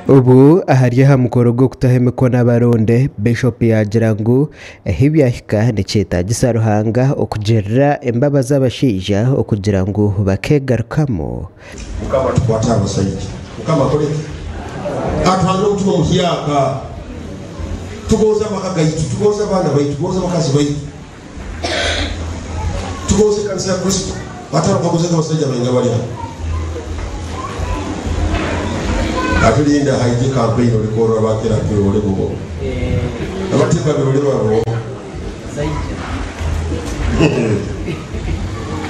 Ubu ahari hamukoro go kutahemeko n'abaronde Bishop yagira ngo ehibyahika niceta gisaruhanga okugerera embaba z'abashija okugira ngo bakegarukamo ukaba tukwata abasayiji ukaba kole atwanga utumo muhyaka tugoza makagaitu tugoza bana baitu tugoza makazi baitu tugoza kanisa ya Kristo batara kugoza abasayiji benga bali atulinda haije campaign olikoro abatera kirole bubo abatika birole babo sayija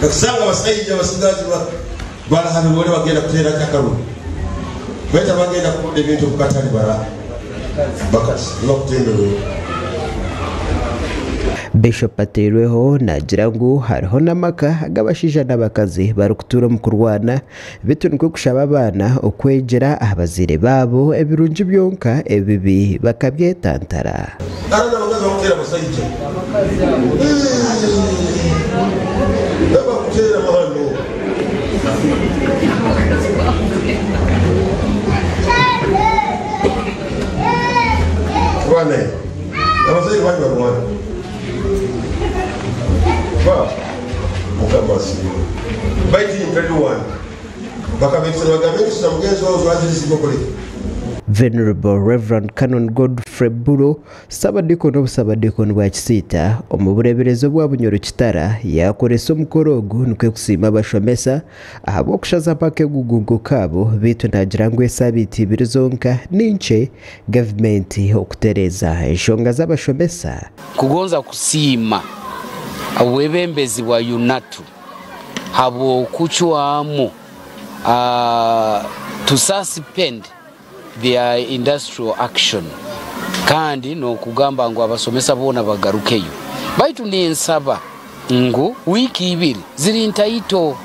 kasanga basayija basigazi bala hano wale bagenda kutera cyakaru beta bagenda kude bintu kukatali bara bakasi no kutendero. Bishop aterweho nagira ngo hariho namaka agabashija n'abakazi barukutura mu kurwana bitunwe kushaba abana okwegera abazire babo ebirungi byonka ebibi bakabyetantara arana bagaza mutera basayije baba kutera mahano wane abazire bari barwana mukabasi baiti impeduwan bakabetsa bagamekisa mugenzo wazo azisi gokole. Venerable Reverend Canon Godfrey Buro sabadikono busabadikono bwa Kisita omubureberezo bwa Bunyoro Kitara yakoresa omukorogo nukwe kusima bashomesa ahabo kushaza pake gugungo kabo bitu nagira ngo esabiti birizonka ninche government okutereza enshonga z'abashomesa kugonza kusima awebembezi wa UNATU habo kuchwamu to suspend their industrial action kandi no kugamba ngo abasomesa bona bagarukeyo baitu ni nsaba ngo wiki ibiri ziri ntaito.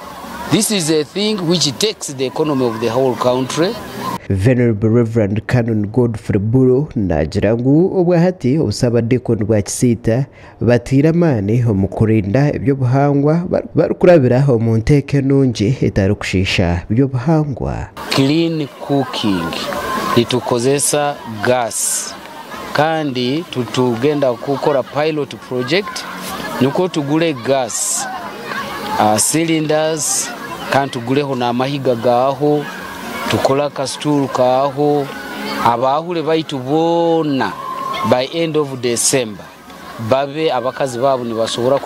This is a thing which takes the economy of the whole country. Venerable Reverend Canon Godfrey Buro nagira ngo obwahati obusabadikono bwa Kisita batiramane omukurinda ebyo buhangwa barukurabira omunteke nungi etarukushisha byo buhangwa. Clean cooking itukozesa gas kandi tutugenda kukora pilot project nuko tugule gas cylinders kandi tuguleho n'amahiga gaho tukola kasituru kaho abahule baitu bona by end of December babe abakazi babo nibasobora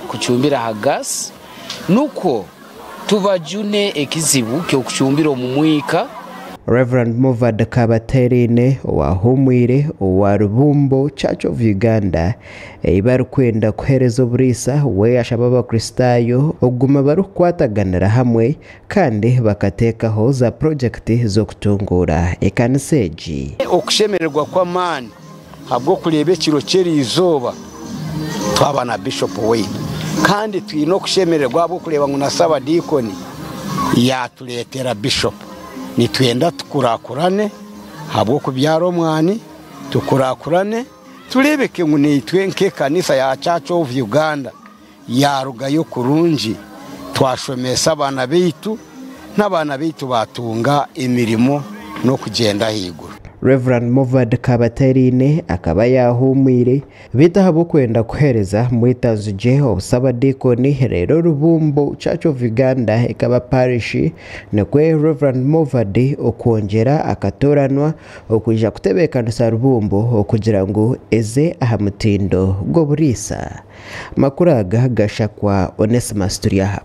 kuchumbira ha gas nuko tubajune ekizibu kyo kuchumbira omumwika. Reverend Movad Kabaterine wahumwire wa Rubumbo Church of Uganda ibaru kwenda kuhereza oburisa we ashababa Kristayo oguma barukwataganira hamwe kandi bakatekaho za project zo kutungura ekaniseji okushemererwa kwa mani habwo kulebe kiro cyeri izoba twabana Bishop we kandi twino kushemererwa bwo kureba ngo nasaba dikoni yatuletera Bishop nitwenda tukurakurane habwo kubyaro mwani tukurakurane turebeke ngo nitwe nke kanisa ya Church of Uganda yarugayo kurunji twashomesa abana beitu n'abana beitu batunga imirimo no kugenda higura. Reverend Movad Kabaterine akaba yahumwire bitahabo kwenda kuhereza mwitanzuje obusabadikoni rero Rubumbo Church of Uganda ikaba parish nekwe Reverend Movad okwongera akatoranwa okuja kutebekanisa Rubumbo okugira ngo eze ahamutindo go burisa makuraga gashakwa Onesimus Turiaha.